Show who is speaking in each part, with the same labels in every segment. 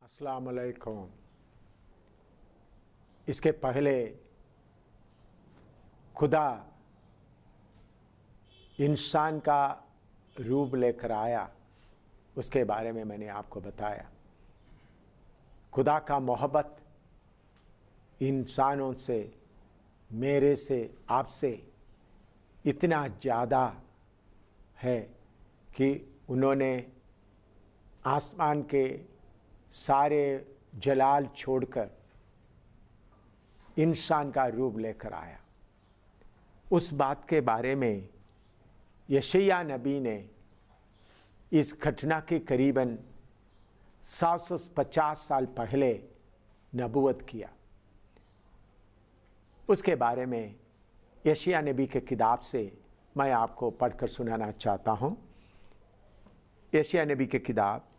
Speaker 1: अस्सलाम वालेकुम। इसके पहले खुदा इंसान का रूप लेकर आया, उसके बारे में मैंने आपको बताया। खुदा का मोहब्बत इंसानों से, मेरे से, आपसे इतना ज़्यादा है कि उन्होंने आसमान के सारे जलाल छोड़कर इंसान का रूप लेकर आया। उस बात के बारे में यशायाह नबी ने इस घटना के करीबन 750 साल पहले नबूवत किया। उसके बारे में यशायाह नबी के किताब से मैं आपको पढ़कर सुनाना चाहता हूँ। यशायाह नबी के किताब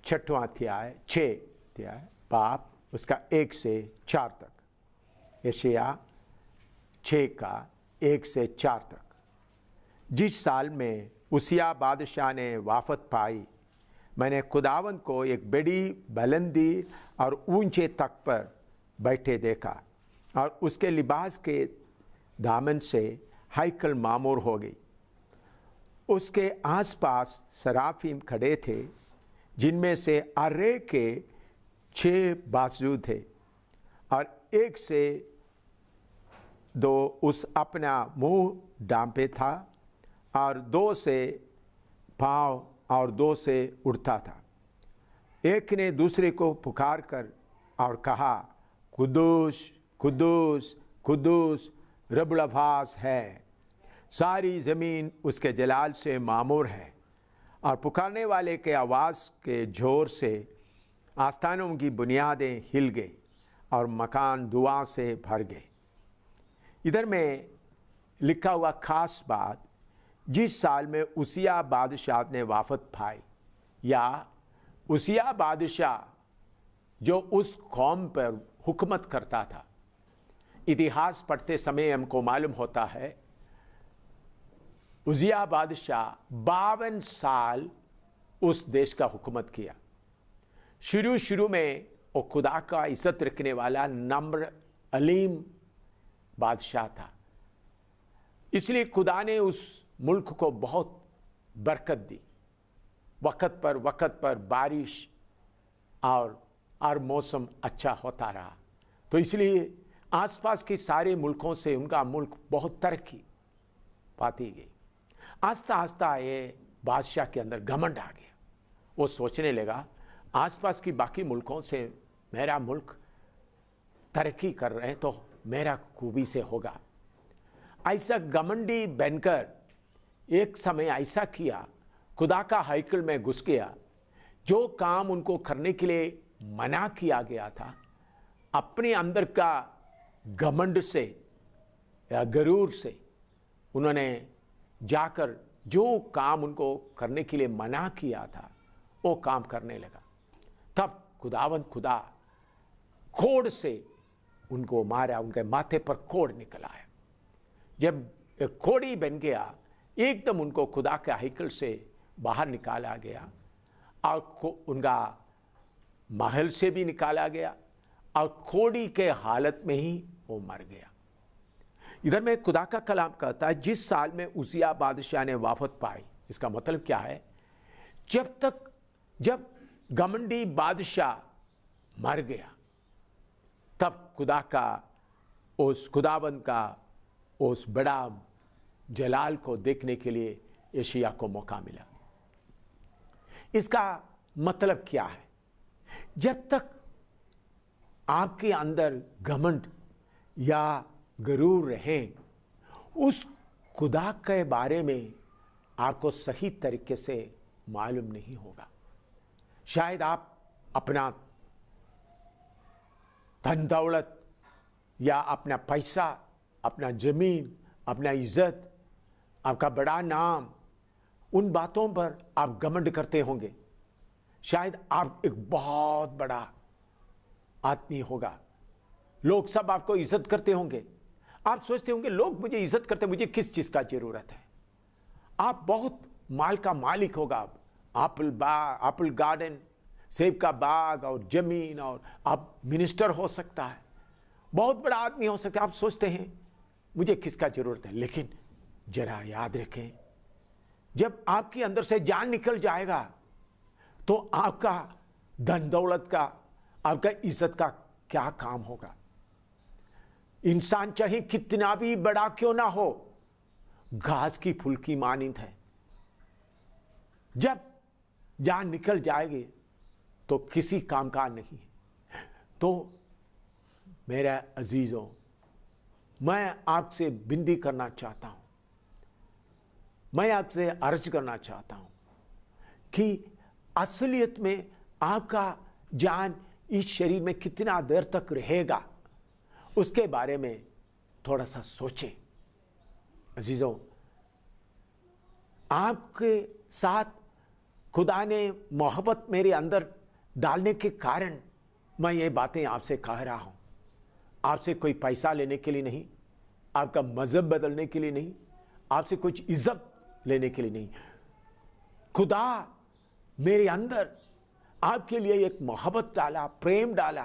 Speaker 1: 6वां अध्याय 6 अध्याय बाप उसका 1 से 4 तक। यशायाह 6 का 1 से 4 तक। जिस साल में उसिया बादशाह ने वाफत पाई, मैंने खुदावंद को एक बड़ी बुलंदी और ऊंचे तख्त पर बैठे देखा और उसके लिबास के दामन से हैकल मामूर हो गई। उसके आसपास सराफीम खड़े थे, जिनमें से अर्रे के 6 बाजू थे और 1 से 2 उस अपना मुंह डांपे था और 2 से पाँव और 2 से उड़ता था। एक ने दूसरे को पुकार कर और कहा, कुद्दूस कुद्दूस कुद्दूस रब्बुल अफ़ास है, सारी ज़मीन उसके जलाल से मामूर है। और पुकारने वाले के आवाज़ के ज़ोर से आस्थानों की बुनियादें हिल गई और मकान दुआ से भर गए। इधर में लिखा हुआ खास बात, जिस साल में उसिया बादशाह ने वाफत पाई, या उसिया बादशाह जो उस कौम पर हुकूमत करता था। इतिहास पढ़ते समय हमको मालूम होता है उजिया बादशाह 52 साल उस देश का हुकूमत किया। शुरू में वो खुदा का इज्जत रखने वाला नम्र अलीम बादशाह था, इसलिए खुदा ने उस मुल्क को बहुत बरकत दी। वक्त पर बारिश और मौसम अच्छा होता रहा, तो इसलिए आसपास के सारे मुल्कों से उनका मुल्क बहुत तरक्की पाती गई। आस्ता आस्ता ये बादशाह के अंदर घमंड आ गया। वो सोचने लगा, आसपास की बाकी मुल्कों से मेरा मुल्क तरक्की कर रहे हैं तो मेरा खूबी से होगा। ऐसा घमंडी बनकर एक समय ऐसा किया, खुदा का हैकल में घुस गया। जो काम उनको करने के लिए मना किया गया था, अपने अंदर का घमंड से या गरूर से उन्होंने जाकर जो काम उनको करने के लिए मना किया था वो काम करने लगा। तब खुदा कोड़ से उनको मारा, उनके माथे पर कोड़ निकल आया। जब एक कोड़ी बन गया, एकदम उनको खुदा के हैकल से बाहर निकाला गया और उनका महल से भी निकाला गया और कोड़ी के हालत में ही वो मर गया। इधर में खुदा का कलाम कहता है, जिस साल में उसिया बादशाह ने वाफत पाई, इसका मतलब क्या है? जब घमंडी बादशाह मर गया, तब खुदावंद का उस बड़ा जलाल को देखने के लिए यशायाह को मौका मिला। इसका मतलब क्या है? जब तक आपके अंदर घमंड या गरूर रहे, उस खुदा के बारे में आपको सही तरीके से मालूम नहीं होगा। शायद आप अपना धन दौलत या अपना पैसा, अपना जमीन, अपना इज्जत, आपका बड़ा नाम, उन बातों पर आप घमंड करते होंगे। शायद आप एक बहुत बड़ा आदमी होगा, लोग सब आपको इज्जत करते होंगे। आप सोचते होंगे, लोग मुझे इज्जत करते, मुझे किस चीज का जरूरत है। आप बहुत माल का मालिक होगा, एप्पल गार्डन, सेब का बाग और जमीन, और आप मिनिस्टर हो सकता है, बहुत बड़ा आदमी हो सकता है। आप सोचते हैं मुझे किसका जरूरत है, लेकिन जरा याद रखें, जब आपके अंदर से जान निकल जाएगा तो आपका धन दौलत का, आपका इज्जत का क्या काम होगा। इंसान चाहे कितना भी बड़ा क्यों ना हो, घास की फुल्की मानिंद है। जब जान निकल जाएगी तो किसी काम का नहीं है। तो मेरा अजीजों, मैं आपसे विनती करना चाहता हूं, मैं आपसे अर्ज करना चाहता हूं कि असलियत में आपका जान इस शरीर में कितना देर तक रहेगा, उसके बारे में थोड़ा सा सोचें। अजीजों, आपके साथ खुदा ने मोहब्बत मेरे अंदर डालने के कारण मैं ये बातें आपसे कह रहा हूं। आपसे कोई पैसा लेने के लिए नहीं, आपका मजहब बदलने के लिए नहीं, आपसे कुछ इज्जत लेने के लिए नहीं। खुदा मेरे अंदर आपके लिए एक मोहब्बत डाला, प्रेम डाला,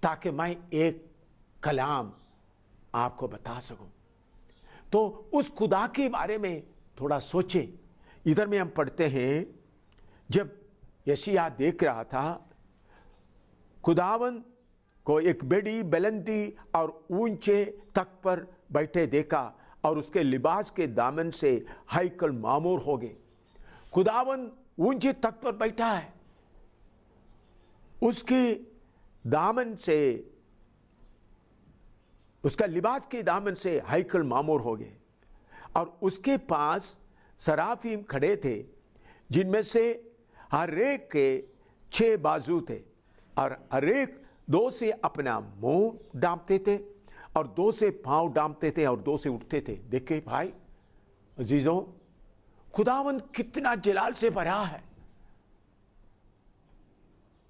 Speaker 1: ताकि मैं एक कलाम आपको बता सकूं। तो उस खुदा के बारे में थोड़ा सोचें। इधर में हम पढ़ते हैं, जब यशायाह देख रहा था, खुदावन को एक बड़ी बुलंदी और ऊंचे तख्त पर बैठे देखा और उसके लिबास के दामन से हैकल मामूर हो गए। खुदावन ऊंचे तख्त पर बैठा है, उसके दामन से, उसका लिबास के दामन से हैकल मामूर हो गए, और उसके पास सराफीम खड़े थे, जिनमें से हर एक के 6 बाजू थे, और हर एक 2 से अपना मुंह डांपते थे, और 2 से पांव डांपते थे, और 2 से उठते थे। देखिए भाई अजीजों, खुदावंद कितना जलाल से भरा है।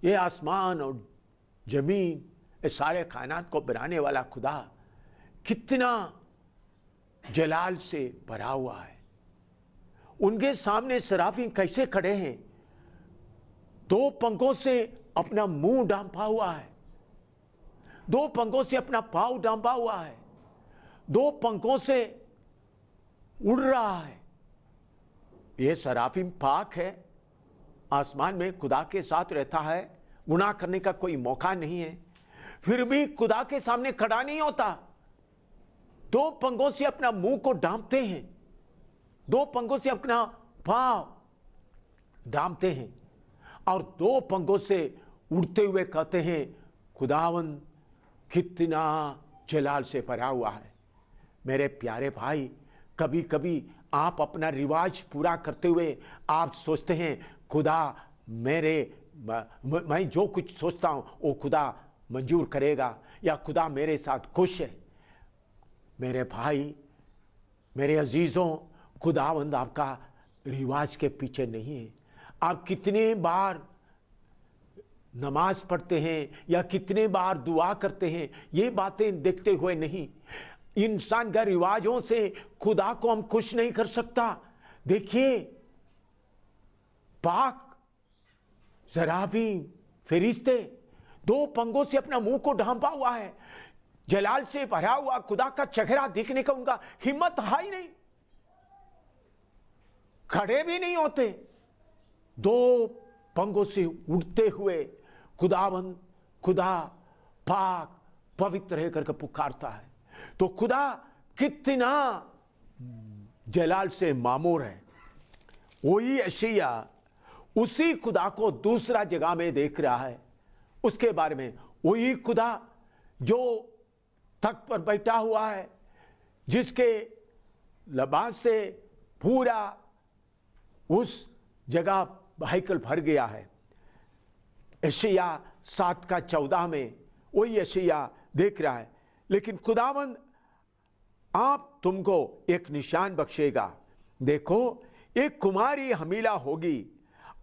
Speaker 1: ये आसमान और जमीन, ये सारे कायनात को बनाने वाला खुदा कितना जलाल से भरा हुआ है। उनके सामने सराफीम कैसे खड़े हैं? 2 पंखों से अपना मुंह ढांपा हुआ है, 2 पंखों से अपना पांव ढांपा हुआ है, 2 पंखों से उड़ रहा है। यह सराफीम पाक है, आसमान में खुदा के साथ रहता है, गुनाह करने का कोई मौका नहीं है, फिर भी खुदा के सामने खड़ा नहीं होता। 2 पंखों से अपना मुंह को ढांपते हैं, 2 पंखों से अपना पांव ढांपते हैं, और 2 पंखों से उड़ते हुए कहते हैं, खुदावन कितना जलाल से भरा हुआ है। मेरे प्यारे भाई, कभी कभी आप अपना रिवाज पूरा करते हुए आप सोचते हैं खुदा मैं जो कुछ सोचता हूं वो खुदा मंजूर करेगा, या खुदा मेरे साथ खुश है। मेरे भाई, मेरे अजीजों, खुदावंद आपका रिवाज के पीछे नहीं है। आप कितने बार नमाज पढ़ते हैं या कितने बार दुआ करते हैं, ये बातें देखते हुए नहीं। इंसान का रिवाजों से खुदा को हम खुश नहीं कर सकता। देखिए, पाक सराफीम फरिश्ते 2 पंखों से अपना मुंह को ढांपा हुआ है, जलाल से भरा हुआ खुदा का चेहरा देखने का उनका हिम्मत है ही नहीं, खड़े भी नहीं होते। 2 पंखों से उड़ते हुए खुदावन, खुदा पाक पवित्र है करके पुकारता है। तो खुदा कितना जलाल से मामूर है। वही यशायाह उसी खुदा को दूसरा जगह में देख रहा है। उसके बारे में वही खुदा जो तख्त पर बैठा हुआ है, जिसके लिबास से पूरा उस जगह हैकल भर गया है। यशायाह 7:14 में वही यशायाह देख रहा है। लेकिन खुदावंद आप तुमको एक निशान बख्शेगा। देखो, एक कुमारी हमीला होगी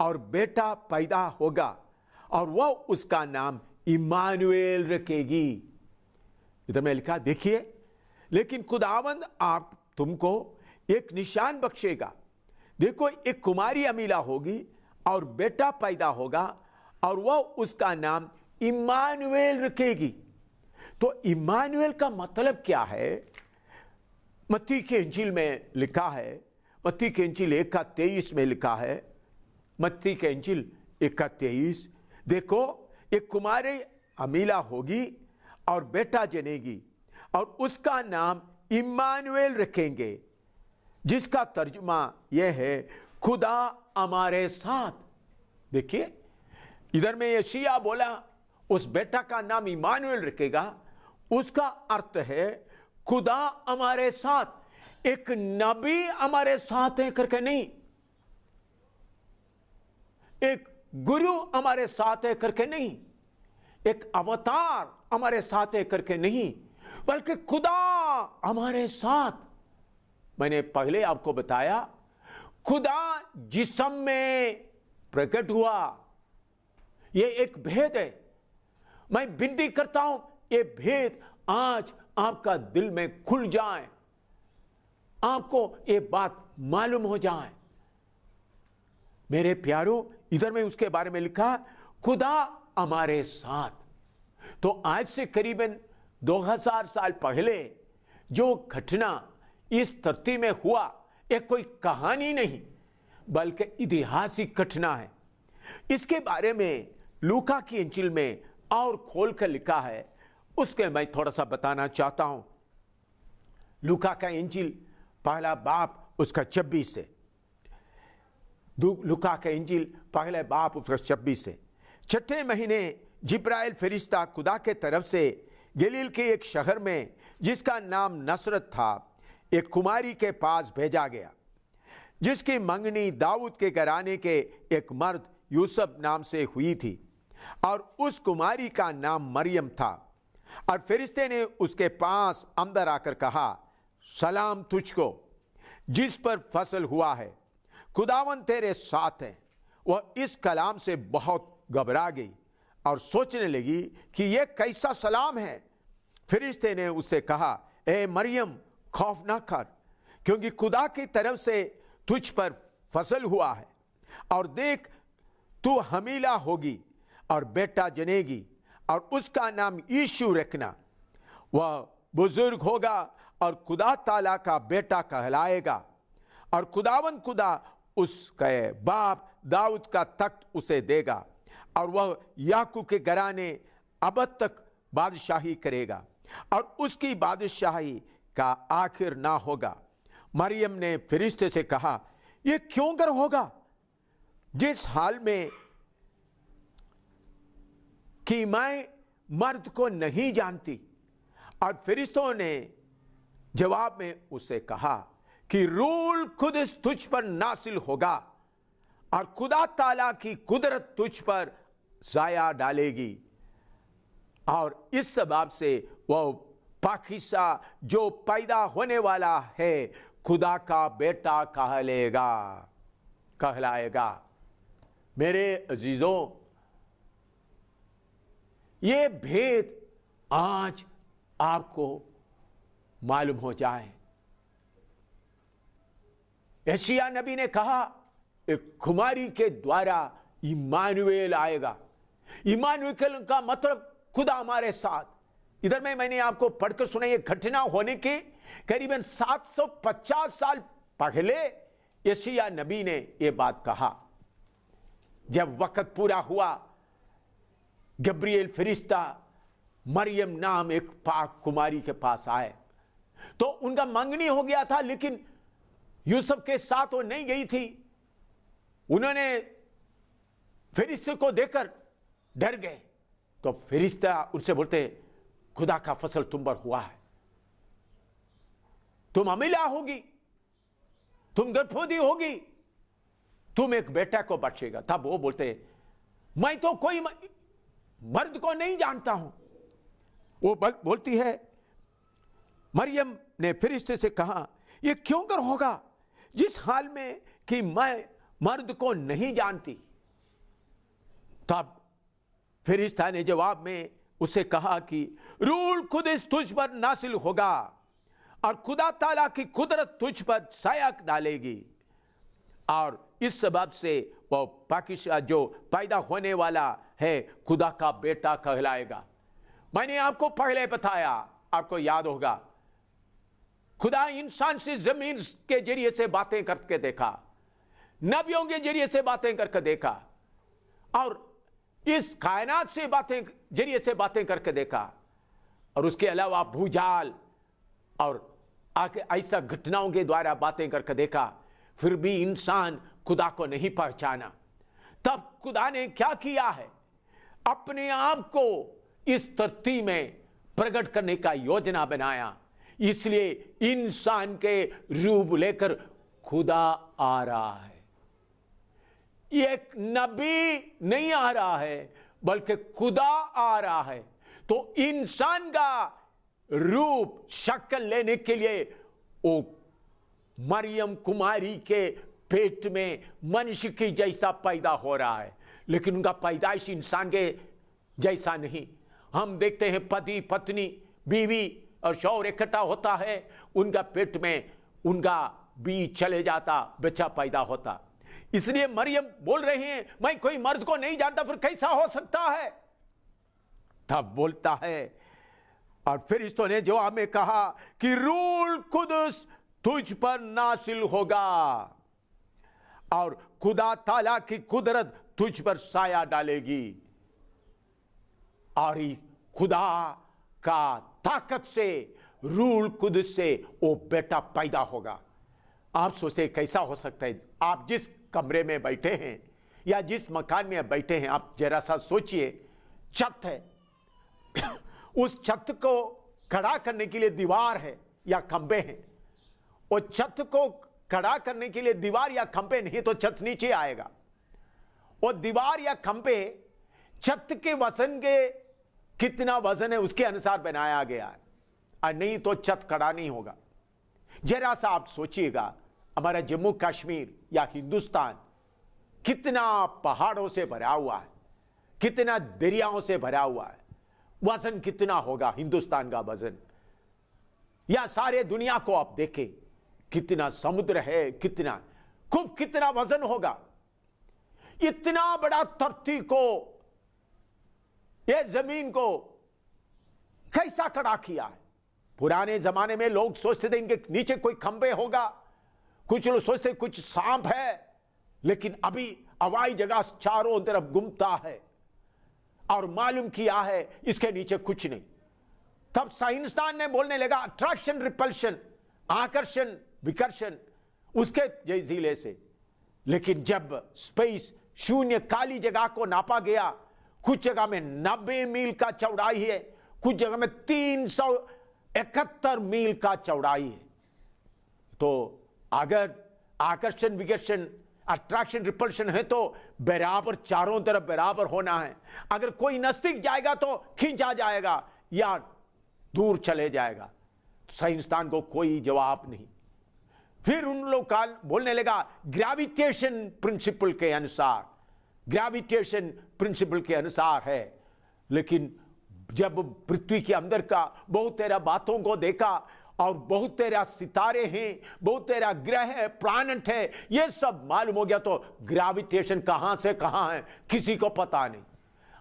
Speaker 1: और बेटा पैदा होगा, और वह उसका नाम इम्मानुएल रखेगी। इधर में लिखा, देखिए, लेकिन खुदावंद आप तुमको एक निशान बख्शेगा। देखो, एक कुमारी हमीला होगी और बेटा पैदा होगा, और वह उसका नाम इम्मानुएल रखेगी। तो इम्मानुएल का मतलब क्या है? मत्ती के इंजील में लिखा है, मत्ती के इंजील 1:23 में लिखा है, मत्ती के इंजील 1:23, देखो एक कुमारी अमीला होगी और बेटा जनेगी और उसका नाम इम्मानुएल रखेंगे, जिसका तर्जुमा यह है खुदा हमारे साथ। देखिए इधर में यशायाह बोला उस बेटा का नाम इम्मानुएल रखेगा, उसका अर्थ है खुदा हमारे साथ। एक नबी हमारे साथ है करके नहीं, एक गुरु हमारे साथ है करके नहीं, एक अवतार हमारे साथ है करके नहीं, बल्कि खुदा हमारे साथ। मैंने पहले आपको बताया खुदा जिस्म में प्रकट हुआ, यह एक भेद है। मैं विनती करता हूं यह भेद आज आपका दिल में खुल जाए, आपको ये बात मालूम हो जाए। मेरे प्यारों, इधर में उसके बारे में लिखा खुदा हमारे साथ। तो आज से करीबन 2000 साल पहले जो घटना इस धरती में हुआ, यह कोई कहानी नहीं बल्कि ऐतिहासिक घटना है। इसके बारे में लूका की इंजील में और खोल कर लिखा है, उसके मैं थोड़ा सा बताना चाहता हूं। लूका का इंजील पहला बाप उसका 26 से, लूका का इंजील पहले बाप उसका 26 से। छठे महीने जिब्राइल फरिश्ता खुदा के तरफ से गलील के एक शहर में जिसका नाम नसरत था, एक कुमारी के पास भेजा गया, जिसकी मंगनी दाऊद के घराने के एक मर्द यूसुफ नाम से हुई थी, और उस कुमारी का नाम मरियम था। और फरिश्ते ने उसके पास अंदर आकर कहा, सलाम तुझको जिस पर फसल हुआ है, खुदावन तेरे साथ है। वह इस कलाम से बहुत घबरा गई और सोचने लगी कि यह कैसा सलाम है। फरिश्ते ने उससे कहा, ए मरियम खौफ ना कर, क्योंकि खुदा की तरफ से तुझ पर फसल हुआ है, और देख तू हमीला होगी और बेटा जनेगी और उसका नाम यीशु रखना। वह बुजुर्ग होगा और खुदा ताला का बेटा कहलाएगा, और खुदावन खुदा उसके बाप दाऊद का तख्त उसे देगा, और वह याकूब के घराने अब तक बादशाही करेगा, और उसकी बादशाही का आखिर ना होगा। मरियम ने फरिश्ते से कहा, यह क्यों कर होगा, जिस हाल में कि मैं मर्द को नहीं जानती। और फरिश्तों ने जवाब में उसे कहा कि रूल खुद तुझ पर नासिल होगा, और खुदा ताला की कुदरत तुझ पर जाया डालेगी, और इस सबब से वह पाकीसा जो पैदा होने वाला है खुदा का बेटा कहलाएगा। मेरे अजीजों, ये भेद आज आपको मालूम हो जाए। यशायाह नबी ने कहा एक कुमारी के द्वारा इम्मानुएल आएगा। इम्मानुएल का मतलब खुदा हमारे साथ। इधर में मैंने आपको पढ़कर सुना, ये घटना होने के करीबन 750 साल पहले यशायाह नबी ने यह बात कहा। जब वक्त पूरा हुआ, गब्रिएल फरिश्ता मरियम नाम एक पाक कुमारी के पास आए, तो उनका मंगनी हो गया था, लेकिन यूसुफ के साथ वो नहीं गई थी। उन्होंने फरिश्ते को देखकर डर गए, तो फरिश्ता उनसे बोलते, खुदा का फसल तुम पर हुआ है, तुम अमीला होगी, तुम गर्भवती होगी, तुम एक बेटा को बख्शेगा। तब वो बोलते, मैं तो कोई मर्द को नहीं जानता हूं। वो बोलती है, मरियम ने फरिश्ते से कहा, यह क्यों कर होगा, जिस हाल में कि मैं मर्द को नहीं जानती। तब फरिश्ता ने जवाब में उसे कहा कि रूल खुद तुझ पर नासिल होगा, और खुदा ताला की कुदरत तुझ पर साया डालेगी, और इस सबब से वो पाकिस्तान जो पैदा होने वाला है खुदा का बेटा कहलाएगा। मैंने आपको पहले बताया, आपको याद होगा, खुदा इंसान से जमीन के जरिए से बातें करके देखा, नबियों के जरिए से बातें करके देखा, और इस कायनात से बातें जरिए से बातें करके देखा, और उसके अलावा भूजाल और आके ऐसा घटनाओं के द्वारा बातें करके देखा, फिर भी इंसान खुदा को नहीं पहचाना। तब खुदा ने क्या किया है, अपने आप को इस धरती में प्रकट करने का योजना बनाया। इसलिए इंसान के रूप लेकर खुदा आ रहा है। एक नबी नहीं आ रहा है, बल्कि खुदा आ रहा है। तो इंसान का रूप शक्ल लेने के लिए वो मरियम कुमारी के पेट में मनुष्य की जैसा पैदा हो रहा है, लेकिन उनका पैदाइश इंसान के जैसा नहीं। हम देखते हैं पति पत्नी बीवी और शौहर इकट्ठा होता है, उनका पेट में उनका बीज चले जाता, बच्चा पैदा होता। इसलिए मरियम बोल रही हैं, मैं कोई मर्द को नहीं जानता, फिर कैसा हो सकता है? तब बोलता है, और फिर इस्तों ने जवाब में कहा कि रूह कुदस तुझ पर नासिल होगा और खुदा ताला की कुदरत तुझ पर साया डालेगी, और खुदा का ताकत से, रूह कुदस से वो बेटा पैदा होगा। आप सोचते कैसा हो सकता है? आप जिस कमरे में बैठे हैं या जिस मकान में बैठे हैं, आप जरा सा सोचिए, छत है, उस छत को खड़ा करने के लिए दीवार है या खंबे हैं। वो छत को खड़ा करने के लिए दीवार या खंबे नहीं तो छत नीचे आएगा। वो दीवार या खंबे छत के वजन के कितना वजन है उसके अनुसार बनाया गया है, और नहीं तो छत खड़ा नहीं होगा। जरा सा आप सोचिएगा, हमारा जम्मू कश्मीर या हिंदुस्तान कितना पहाड़ों से भरा हुआ है, कितना दरियाओं से भरा हुआ है, वजन कितना होगा हिंदुस्तान का वजन? या सारे दुनिया को आप देखें, कितना समुद्र है, कितना वजन होगा। इतना बड़ा धरती को, ये जमीन को कैसा खड़ा किया है? पुराने जमाने में लोग सोचते थे इनके नीचे कोई खंबे होगा, कुछ लोग सोचते कुछ सांप है, लेकिन अभी हवाई जहाज चारों तरफ घूमता है और मालूम किया है इसके नीचे कुछ नहीं। तब साइंसदान ने बोलने लगा अट्रैक्शन रिपल्शन, आकर्षण विकर्षण, उसके जिले से। लेकिन जब स्पेस शून्य काली जगह को नापा गया, कुछ जगह में 90 मील का चौड़ाई है, कुछ जगह में 371 मील का चौड़ाई है। तो अगर आकर्षण विकर्षण अट्रैक्शन रिपल्शन है तो बराबर चारों तरफ बराबर होना है। अगर कोई नजदीक जाएगा तो खींचा जाएगा या दूर चले जाएगा। साइंसदान को कोई जवाब नहीं। फिर उन लोग का बोलने लगा ग्रेविटेशन प्रिंसिपल के अनुसार, ग्रेविटेशन प्रिंसिपल के अनुसार है। लेकिन जब पृथ्वी के अंदर का बहुत तेरा बातों को देखा और बहुत तेरा सितारे हैं, बहुत तेरा ग्रह है, प्लैनेट है, ये सब मालूम हो गया। तो ग्रेविटेशन कहां से कहां है किसी को पता नहीं।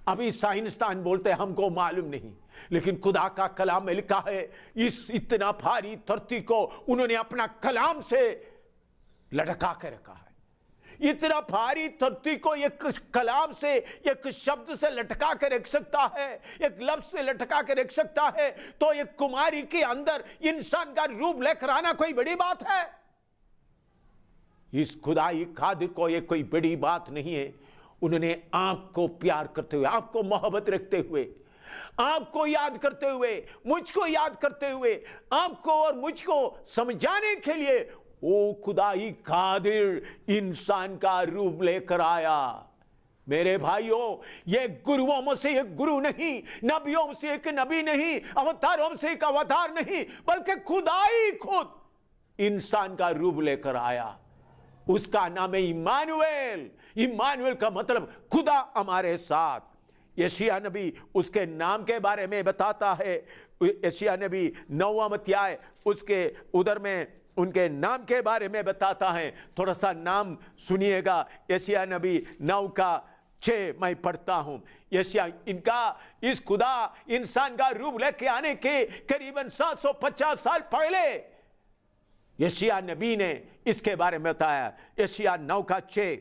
Speaker 1: अभी साइंसदान बोलते हैं हमको मालूम नहीं, लेकिन खुदा का कलाम में लिखा है इस इतना भारी धरती को उन्होंने अपना कलाम से लटका के रखा है। इतना भारी धरती को एक कलाम से, एक शब्द से लटका के रख सकता है, एक लफ्ज से लटका के रख सकता है। तो एक कुमारी के अंदर इंसान का रूप लेकर आना कोई बड़ी बात है? इस खुदाई खादिर को ये कोई बड़ी बात नहीं है। उन्होंने आपको प्यार करते हुए, आपको मोहब्बत रखते हुए, आपको याद करते हुए, मुझको याद करते हुए, आपको और मुझको समझाने के लिए ओ खुदाई कादिर इंसान का रूप लेकर आया। मेरे भाइयों, ये गुरुओं में से एक गुरु नहीं, नबियों से एक नबी नहीं, अवतारों से एक अवतार नहीं, बल्कि खुदाई खुद इंसान का रूप लेकर आया। उसका नाम है इम्मानुएल। इम्मानुएल का मतलब खुदा हमारे साथ। यशायाह नबी उसके नाम के बारे में बताता है। यशायाह नबी 9वां अध्याय उसके उधर में उनके नाम के बारे में बताता है। थोड़ा सा नाम सुनिएगा। यशायाह नबी 9 का 6 मैं पढ़ता हूं। यशायाह, इनका इस खुदा इंसान का रूप लेके आने के करीबन 750 साल पहले यशायाह नबी ने इसके बारे में बताया। यशायाह 9 का 6,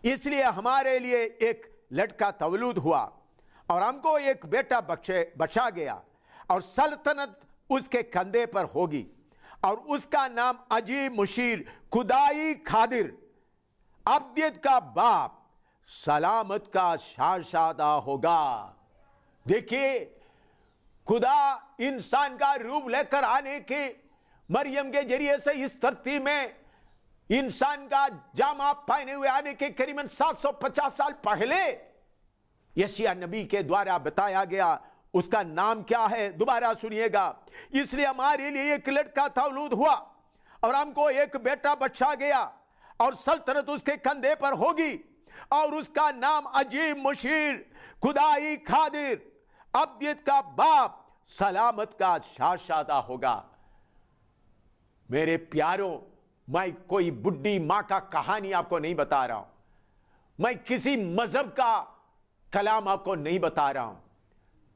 Speaker 1: इसलिए हमारे लिए एक लड़का तवलूद हुआ और हमको एक बेटा बचा गया और सल्तनत उसके कंधे पर होगी और उसका नाम अजीब मुशीर, खुदाई खादिर, अब्दियत का बाप, सलामत का शाहजादा होगा। देखिए, खुदा इंसान का रूप लेकर आने के मरियम के जरिए से इस धरती में इंसान का जामा पहने हुए आने के करीबन 750 साल पहले यशायाह नबी के द्वारा बताया गया। उसका नाम क्या है? दोबारा सुनिएगा। इसलिए हमारे लिए एक लड़का तौलूद हुआ और हमको एक बेटा बचा गया और सल्तनत उसके कंधे पर होगी और उसका नाम अजीब मुशीर, खुदाई खादिर, अब्दियत का बाप, सलामत का शाहजादा होगा। मेरे प्यारों, मैं कोई बुढ़ी मां का कहानी आपको नहीं बता रहा हूं, मैं किसी मजहब का कलाम आपको नहीं बता रहा हूं।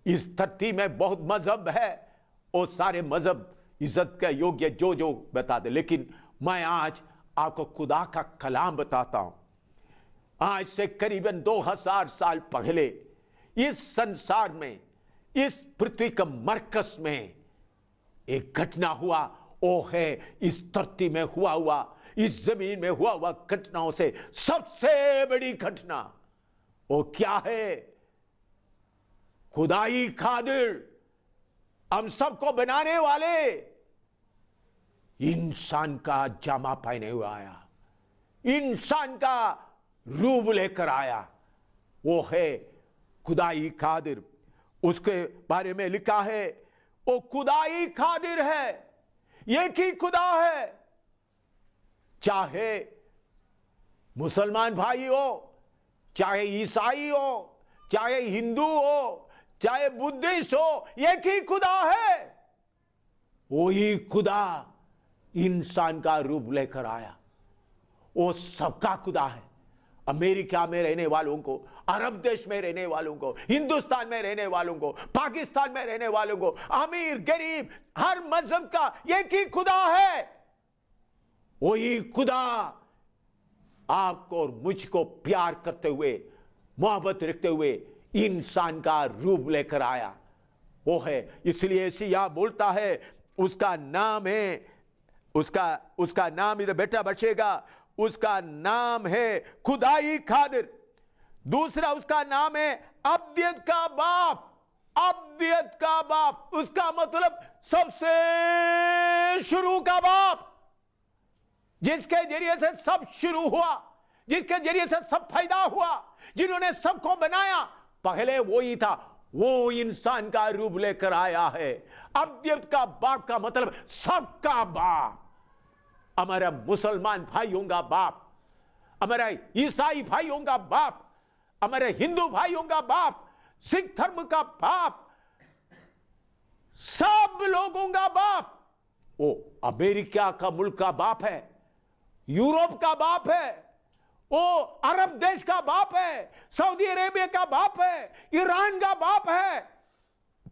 Speaker 1: इस धरती में बहुत मजहब है, वो सारे मजहब इज्जत के योग्य जो जो बता दे, लेकिन मैं आज आपको खुदा का कलाम बताता हूं। आज से करीबन 2000 साल पहले इस संसार में, इस पृथ्वी का मरकज में एक घटना हुआ। वो है इस धरती में हुआ, इस जमीन में हुआ घटनाओं से सबसे बड़ी घटना। वो क्या है? खुदाई खादिर, हम सबको बनाने वाले इंसान का जामा पहने हुआ आया, इंसान का रूप लेकर आया। वो है खुदाई खादिर। उसके बारे में लिखा है वो खुदाई खादिर है, एक ही खुदा है। चाहे मुसलमान भाई हो, चाहे ईसाई हो, चाहे हिंदू हो, चाहे बुद्धिस्ट हो, एक ही खुदा है। वही खुदा इंसान का रूप लेकर आया। वो सबका खुदा है। अमेरिका में रहने वालों को, अरब देश में रहने वालों को, हिंदुस्तान में रहने वालों को, पाकिस्तान में रहने वालों को, अमीर गरीब, हर मजहब का एक ही खुदा है। वही खुदा आपको और मुझको प्यार करते हुए, मोहब्बत रखते हुए इंसान का रूप लेकर आया। वो है, इसलिए यशायाह बोलता है उसका नाम है, उसका नाम, इधर बेटा बचेगा, उसका नाम है खुदाई खादिर। दूसरा उसका नाम है अब्दियत का बाप। अब्दियत का बाप, उसका मतलब सबसे शुरू का बाप, जिसके जरिए से सब शुरू हुआ, जिसके जरिए से सब पैदा हुआ, जिन्होंने सबको बनाया, पहले वो ही था। वो इंसान का रूप लेकर आया है। अब्दियत का बाप का मतलब सबका बाप। हमारा मुसलमान भाइयों का बाप, हमारा ईसाई भाइयों का बाप, हमारे हिंदू भाइयों का बाप, सिख धर्म का बाप, सब लोगों का बाप। वो अमेरिका का मुल्क का बाप है, यूरोप का बाप है, वो अरब देश का बाप है, सऊदी अरेबिया का बाप है, ईरान का बाप है,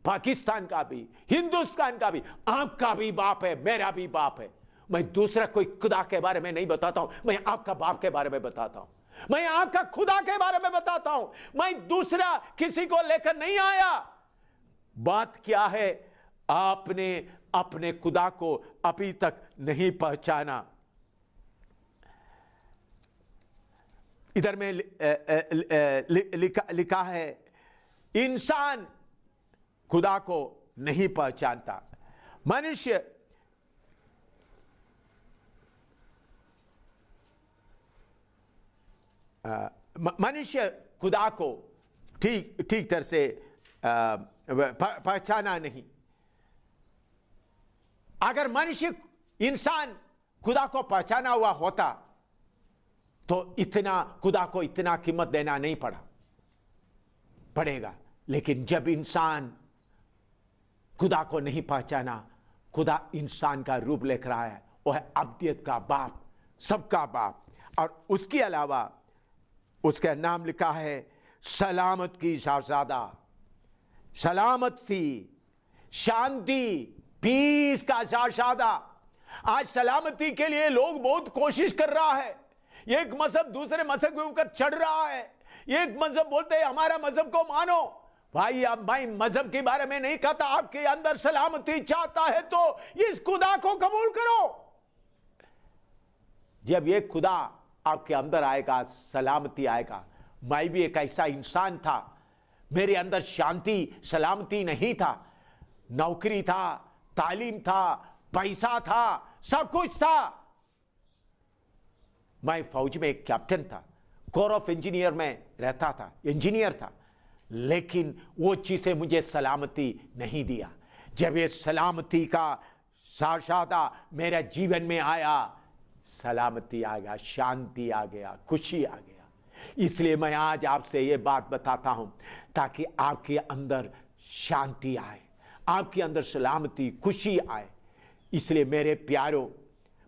Speaker 1: पाकिस्तान का भी, हिंदुस्तान का भी, आपका भी बाप है, मेरा भी बाप है। मैं दूसरा कोई खुदा के बारे में नहीं बताता हूं, मैं आपका बाप के बारे में बताता हूं, मैं आपका खुदा के बारे में बताता हूं। मैं दूसरा किसी को लेकर नहीं आया। बात क्या है? आपने अपने खुदा को अभी तक नहीं पहचाना। इधर में लिखा है इंसान खुदा को नहीं पहचानता। मनुष्य खुदा को ठीक तरह से पहचाना नहीं। अगर मनुष्य, इंसान खुदा को पहचाना हुआ होता तो इतना खुदा को इतना कीमत देना नहीं पड़ेगा। लेकिन जब इंसान खुदा को नहीं पहचाना, खुदा इंसान का रूप लेकर आया है, वो है अब्दियत का बाप, सबका बाप। और उसके अलावा उसका नाम लिखा है सलामत की शहजादा, सलामती, शांति, पीस का शहजादा। आज सलामती के लिए लोग बहुत कोशिश कर रहा है। एक मजहब दूसरे मजहब के ऊपर चढ़ रहा है। एक मजहब बोलते हैं हमारा मजहब को मानो। भाई अब भाई मजहब के बारे में नहीं कहता, आपके अंदर सलामती चाहता है तो इस खुदा को कबूल करो। जब ये खुदा आपके अंदर आएगा, सलामती आएगा। मैं भी एक ऐसा इंसान था, मेरे अंदर शांति सलामती नहीं था। नौकरी था, तालीम था, पैसा था, सब कुछ था। मैं फौज में एक कैप्टन था, कोर ऑफ इंजीनियर में रहता था, इंजीनियर था, लेकिन वो चीजें मुझे सलामती नहीं दिया। जब ये सलामती का शहजादा मेरे जीवन में आया, सलामती आ गया, शांति आ गया, खुशी आ गया। इसलिए मैं आज आपसे ये बात बताता हूं ताकि आपके अंदर शांति आए, आपके अंदर सलामती, खुशी आए। इसलिए मेरे प्यारों,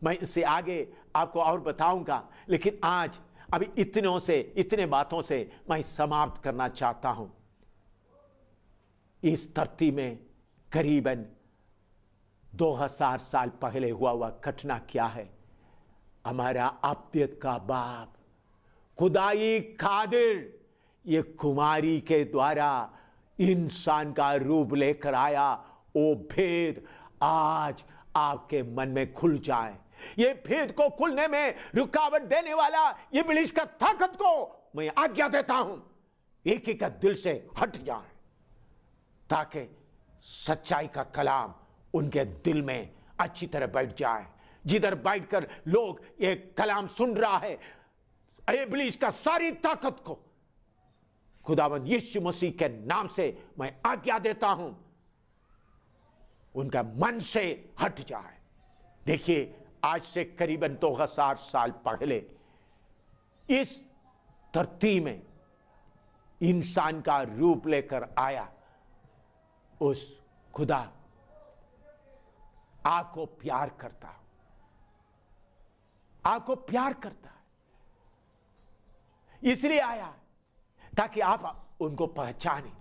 Speaker 1: मैं इससे आगे आपको और बताऊंगा, लेकिन आज अभी इतने बातों से मैं समाप्त करना चाहता हूं। इस धरती में करीबन 2000 साल पहले हुआ घटना क्या है? हमारा अब्दियत का बाप खुदाई कादिर ये कुमारी के द्वारा इंसान का रूप लेकर आया। वो भेद आज आपके मन में खुल जाए। ये भेद को खुलने में रुकावट देने वाला इब्लीस का ताकत को मैं आज्ञा देता हूं, एक एक दिल से हट जाए, ताकि सच्चाई का कलाम उनके दिल में अच्छी तरह बैठ जाए। जिधर बैठकर लोग एक कलाम सुन रहा है, इब्लीस का सारी ताकत को खुदावंद यीशु मसीह के नाम से मैं आज्ञा देता हूं, उनका मन से हट जाए। देखिए, आज से करीबन 2000 साल पहले इस धरती में इंसान का रूप लेकर आया उस खुदा आपको प्यार करता, आपको प्यार करता है, इसलिए आया ताकि आप उनको पहचाने।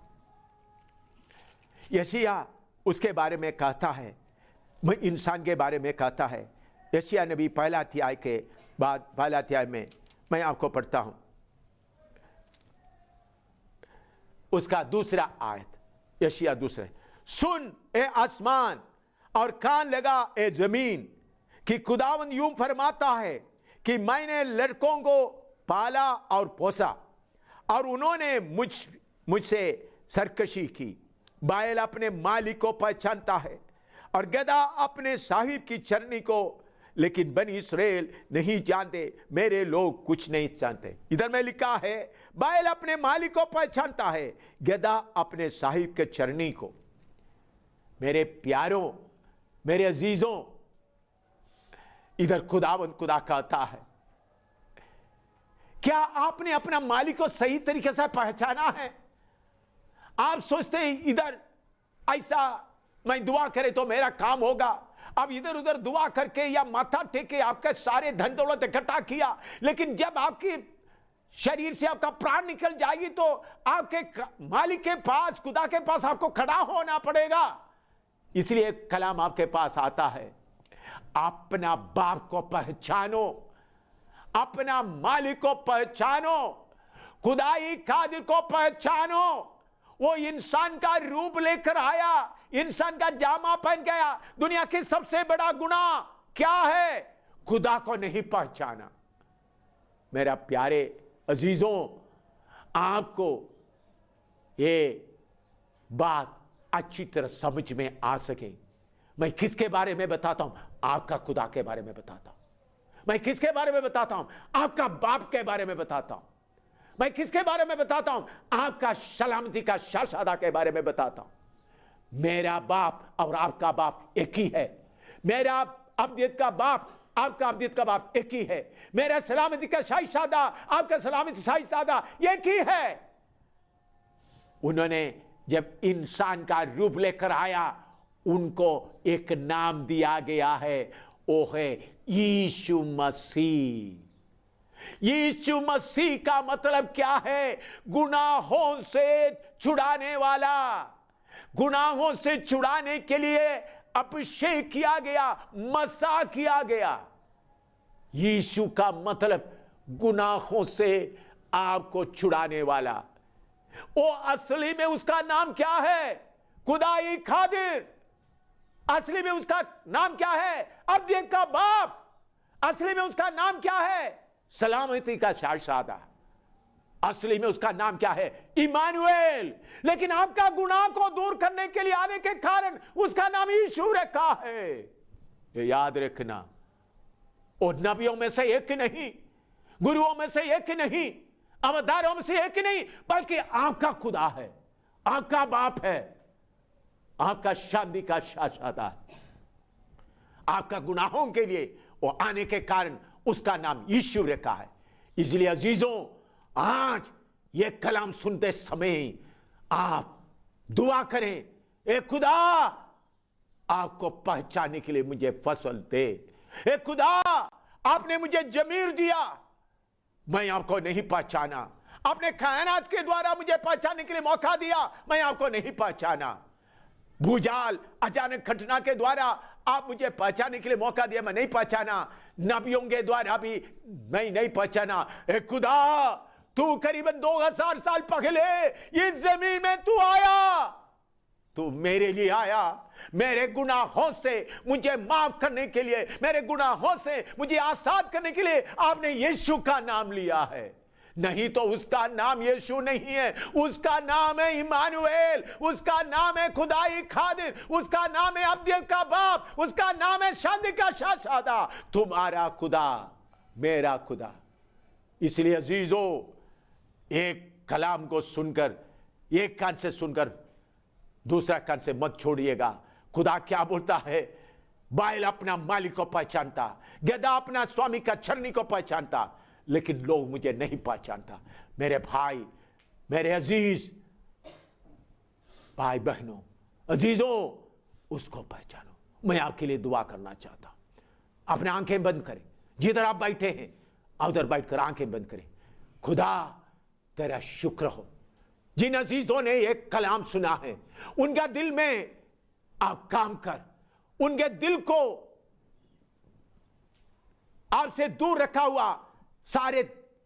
Speaker 1: यशायाह उसके बारे में कहता है, मैं इंसान के बारे में कहता है। यशायाह नबी पहला अध्याय के बाद पहला अध्याय में मैं आपको पढ़ता हूं, उसका दूसरा आयत। यशायाह दूसरे, सुन ए आसमान और कान लगा ए जमीन, कि खुदावंद यूं फरमाता है कि मैंने लड़कों को पाला और पोसा और उन्होंने मुझसे सरकशी की। बैल अपने मालिक को पहचानता है और गधा अपने साहिब की चरनी को, लेकिन बनी इस्राएल नहीं जानते, मेरे लोग कुछ नहीं जानते। इधर में लिखा है, बैल अपने मालिक को पहचानता है, गधा अपने साहिब के चरनी को। मेरे प्यारों, मेरे अजीजों, इधर खुदावंद खुदा कहता है, क्या आपने अपना मालिक को सही तरीके से पहचाना है? आप सोचते हैं इधर ऐसा मैं दुआ करे तो मेरा काम होगा। अब इधर उधर दुआ करके या माथा टेके आपका सारे धन दौलत इकट्ठा किया, लेकिन जब आपकी शरीर से आपका प्राण निकल जाएगी तो आपके मालिक के पास, खुदा के पास आपको खड़ा होना पड़ेगा। इसलिए कलाम आपके पास आता है, अपना बाप को पहचानो, अपना मालिक को पहचानो, खुदाई कादिर को पहचानो। वो इंसान का रूप लेकर आया, इंसान का जामा पहन गया। दुनिया की सबसे बड़ा गुनाह क्या है? खुदा को नहीं पहचाना। मेरा प्यारे अजीजों, आपको ये बात अच्छी तरह समझ में आ सके, मैं किसके बारे में बताता हूं? आपका खुदा के बारे में बताता हूं। मैं किसके बारे में बताता हूं? आपका बाप के बारे में बताता हूं। मैं किसके बारे में बताता हूं? आपका सलामती का शहजादा के बारे में बताता हूं। मेरा बाप और आपका बाप एक ही है। मेरा अब्दियत का बाप, आपका अब्दियत का बाप एक ही है। मेरा सलामती का शहजादा, आपका सलामती शहजादा एक ही है। उन्होंने जब इंसान का रूप लेकर आया, उनको एक नाम दिया गया है, वो है यीशु मसीह। यीशु मसीह का मतलब क्या है? गुनाहों से छुड़ाने वाला। गुनाहों से छुड़ाने के लिए अभिषेक किया गया, मसा किया गया। यीशु का मतलब गुनाहों से आपको छुड़ाने वाला। वो असली में उसका नाम क्या है? खुदाई खादिर। असली में उसका नाम क्या है? अब्दियत का बाप। असली में उसका नाम क्या है? सलामती का शाहजादा। असली में उसका नाम क्या है? इमानुएल। लेकिन आपका गुनाह को दूर करने के लिए आने के कारण उसका नाम यीशु रखा है। ये याद रखना। और नबियों में से एक नहीं, गुरुओं में से एक नहीं, अवतारों में से एक नहीं, बल्कि आपका खुदा है, आपका बाप है, आपका शांति का शाहजादा है। आपका गुनाहों के लिए वो आने के कारण उसका नाम यीशु रखा है। इसलिए अजीजों, आज ये कलाम सुनते समय आप दुआ करें, ए खुदा आपको पहचानने के लिए मुझे फसल दे। ए खुदा आपने मुझे जमीर दिया, मैं आपको नहीं पहचाना। आपने कायनात के द्वारा मुझे पहचानने के लिए मौका दिया, मैं आपको नहीं पहचाना। भूजाल अचानक घटना के द्वारा आप मुझे पहचानने के लिए मौका दिया, मैं नहीं पहचाना। नबियों के द्वारा भी मैं नहीं पहचाना। ए खुदा तू करीबन 2000 साल पहले इस जमीन में तू आया, तू मेरे लिए आया, मेरे गुनाहों से मुझे माफ करने के लिए, मेरे गुनाहों से मुझे आजाद करने के लिए आपने यीशु का नाम लिया है। नहीं तो उसका नाम यीशु नहीं है, उसका नाम है इमानुएल, उसका नाम है खुदाई खादिर, उसका नाम है अब्दियत का बाप, उसका नाम है शांति का शाहजादा, तुम्हारा खुदा, मेरा खुदा। इसलिए अजीजों, एक कलाम को सुनकर, एक कान से सुनकर दूसरा कान से मत छोड़िएगा। खुदा क्या बोलता है? बैल अपना मालिक को पहचानता, गधा अपना स्वामी का चरनी को पहचानता, लेकिन लोग मुझे नहीं पहचानता। मेरे भाई, मेरे अजीज भाई बहनों, अजीजों, उसको पहचानो। मैं आपके लिए दुआ करना चाहता हूं। अपने आंखें बंद करें, जिधर आप बैठे हैं उधर बैठकर आंखें बंद करें। खुदा तेरा शुक्र हो, जिन अजीजों ने एक कलाम सुना है, उनका दिल में आप काम कर, उनके दिल को आपसे दूर रखा हुआ सारे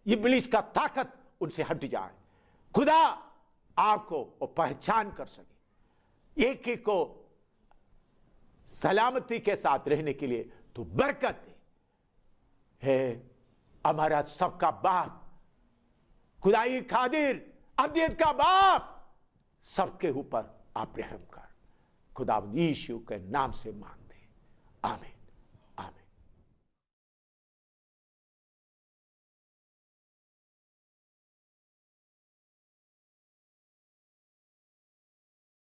Speaker 1: इब्लीस का ताकत उनसे हट जाए। खुदा आपको वो पहचान कर सके, एक एक को सलामती के साथ रहने के लिए तू बरकत दे। है हमारा सबका बाप, खुदाई खादिर, अब्दियत का बाप, सबके ऊपर आप रहम कर। खुदा यीशु के नाम से मांगते हैं, आमीन।